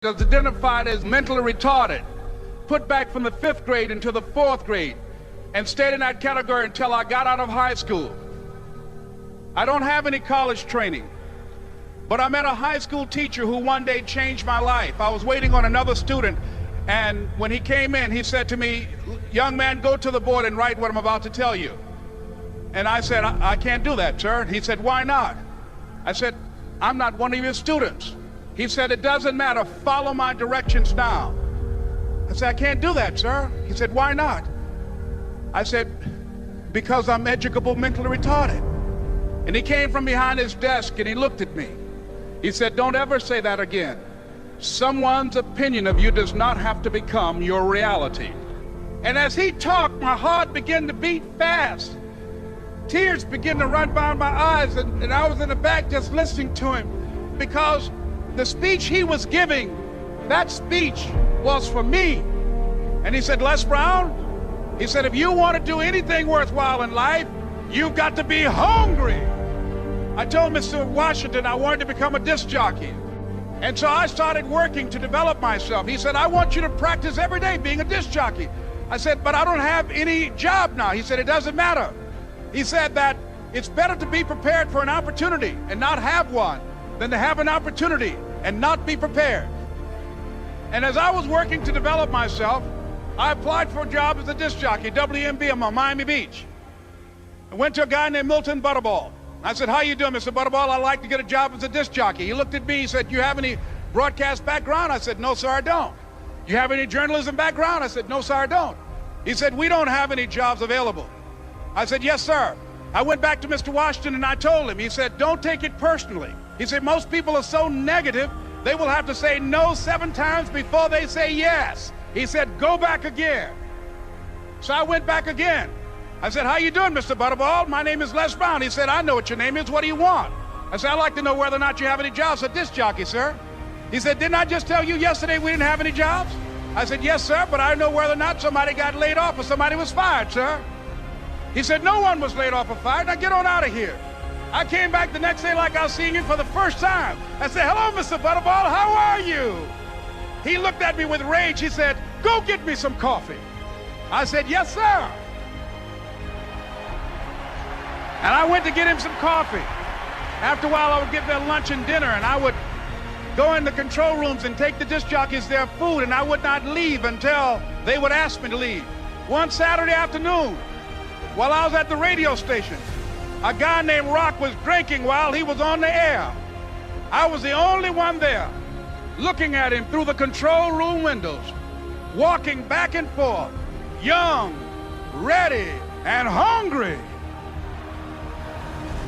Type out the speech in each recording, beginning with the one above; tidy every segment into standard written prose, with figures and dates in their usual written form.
was identified as mentally retarded, put back from the 5th grade into the 4th grade, and stayed in that category until I got out of high school. I don't have any college training, but I met a high school teacher who one day changed my life. I was waiting on another student, and when he came in, he said to me, "Young man, go to the board and write what I'm about to tell you." And I said, I can't do that, sir. He said, "Why not?" I said, "I'm not one of your students." He said, "It doesn't matter, follow my directions now." I said, "I can't do that, sir." He said, "Why not?" I said, "Because I'm educable mentally retarded." And he came from behind his desk and he looked at me. He said, "Don't ever say that again. Someone's opinion of you does not have to become your reality." And as he talked, my heart began to beat fast. Tears began to run down my eyes, and I was in the back just listening to him, because the speech he was giving, that speech was for me. And he said, "Les Brown," he said, "if you want to do anything worthwhile in life, you've got to be hungry." I told Mr. Washington I wanted to become a disc jockey. And so I started working to develop myself. He said, "I want you to practice every day being a disc jockey." I said, "But I don't have any job now." He said, "It doesn't matter." He said that it's better to be prepared for an opportunity and not have one than to have an opportunity and not be prepared. And as I was working to develop myself, I applied for a job as a disc jockey, WMB, on Miami Beach. I went to a guy named Milton Butterball. I said, "How you doing, Mr. Butterball? I'd like to get a job as a disc jockey." He looked at me, he said, "You have any broadcast background?" I said, "No, sir, I don't." "You have any journalism background?" I said, "No, sir, I don't." He said, "We don't have any jobs available." I said, "Yes, sir." I went back to Mr. Washington and I told him. He said, "Don't take it personally." He said, "Most people are so negative, they will have to say no 7 times before they say yes." He said, "Go back again." So I went back again. I said, "How you doing, Mr. Butterball? My name is Les Brown." He said, "I know what your name is. What do you want?" I said, "I'd like to know whether or not you have any jobs as a disc jockey, sir." He said, "Didn't I just tell you yesterday we didn't have any jobs?" I said, "Yes, sir, but I know whether or not somebody got laid off or somebody was fired, sir." He said, "No one was laid off or fired. Now get on out of here." I came back the next day like I was seeing him for the first time. I said, "Hello, Mr. Butterball, how are you?" He looked at me with rage. He said, "Go get me some coffee." I said, "Yes, sir." And I went to get him some coffee. After a while, I would get their lunch and dinner, and I would go in the control rooms and take the disc jockeys their food, and I would not leave until they would ask me to leave. One Saturday afternoon, while I was at the radio station, a guy named Rock was drinking while he was on the air. I was the only one there, looking at him through the control room windows, walking back and forth, young, ready, and hungry.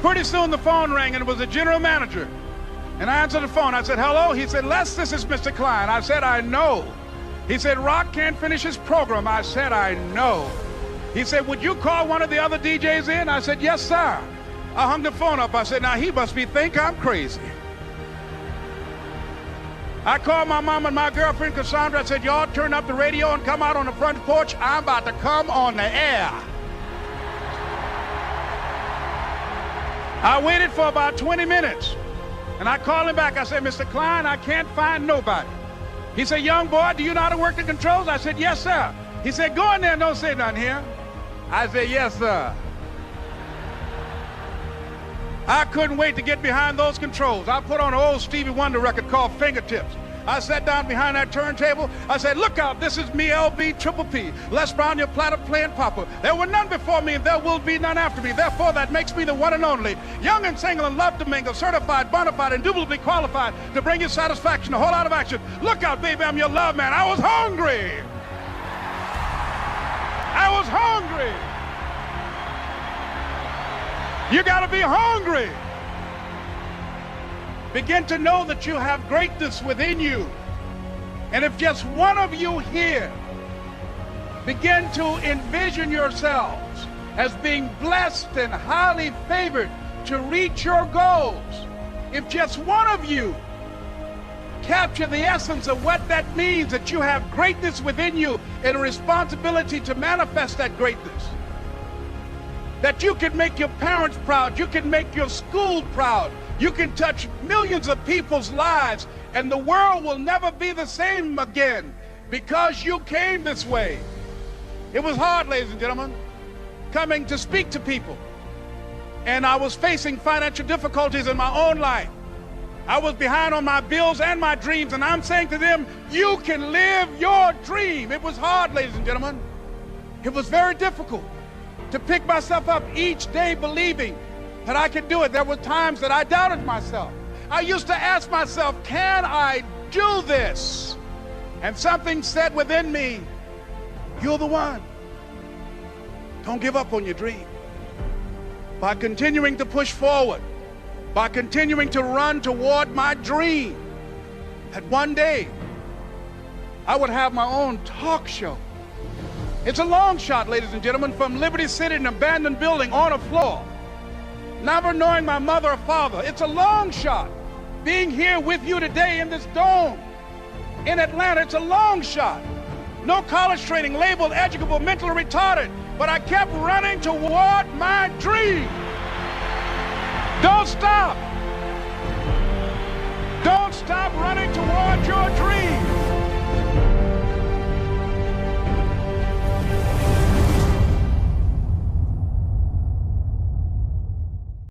Pretty soon the phone rang, and it was the general manager. And I answered the phone. I said, "Hello?" He said, "Les, this is Mr. Klein." I said, "I know." He said, "Rock can't finish his program." I said, "I know." He said, "Would you call one of the other DJs in?" I said, "Yes, sir." I hung the phone up. I said, "Now he must think I'm crazy." I called my mom and my girlfriend, Cassandra. I said, "Y'all turn up the radio and come out on the front porch. I'm about to come on the air." I waited for about 20 minutes, and I called him back. I said, "Mr. Klein, I can't find nobody." He said, "Young boy, do you know how to work the controls?" I said, "Yes, sir." He said, "Go in there and don't say nothing here." I said, "Yes, sir." I couldn't wait to get behind those controls. I put on an old Stevie Wonder record called Fingertips. I sat down behind that turntable. I said, "Look out, this is me, LB Triple P, Les Brown, your platter playing papa. There were none before me, and there will be none after me. Therefore, that makes me the one and only. Young and single and love to mingle, certified, bona fide, indubitably qualified to bring you satisfaction, a whole lot of action. Look out, baby, I'm your love man." I was hungry. I was hungry. You got to be hungry. Begin to know that you have greatness within you. And if just one of you here begin to envision yourselves as being blessed and highly favored to reach your goals, if just one of you capture the essence of what that means, that you have greatness within you and a responsibility to manifest that greatness, that you can make your parents proud, you can make your school proud, you can touch millions of people's lives And the world will never be the same again because you came this way. It was hard, ladies and gentlemen, coming to speak to people. And I was facing financial difficulties in my own life. I was behind on my bills and my dreams, and I'm saying to them, you can live your dream. It was hard, ladies and gentlemen. It was very difficult to pick myself up each day believing that I could do it. There were times that I doubted myself. I used to ask myself, can I do this? And something said within me, you're the one. Don't give up on your dream. By continuing to push forward, by continuing to run toward my dream, that one day I would have my own talk show. It's a long shot, ladies and gentlemen, from Liberty City, an abandoned building on a floor, never knowing my mother or father. It's a long shot. Being here with you today in this dome in Atlanta, it's a long shot. No college training, labeled educable, mentally retarded, but I kept running toward my dream. Don't stop.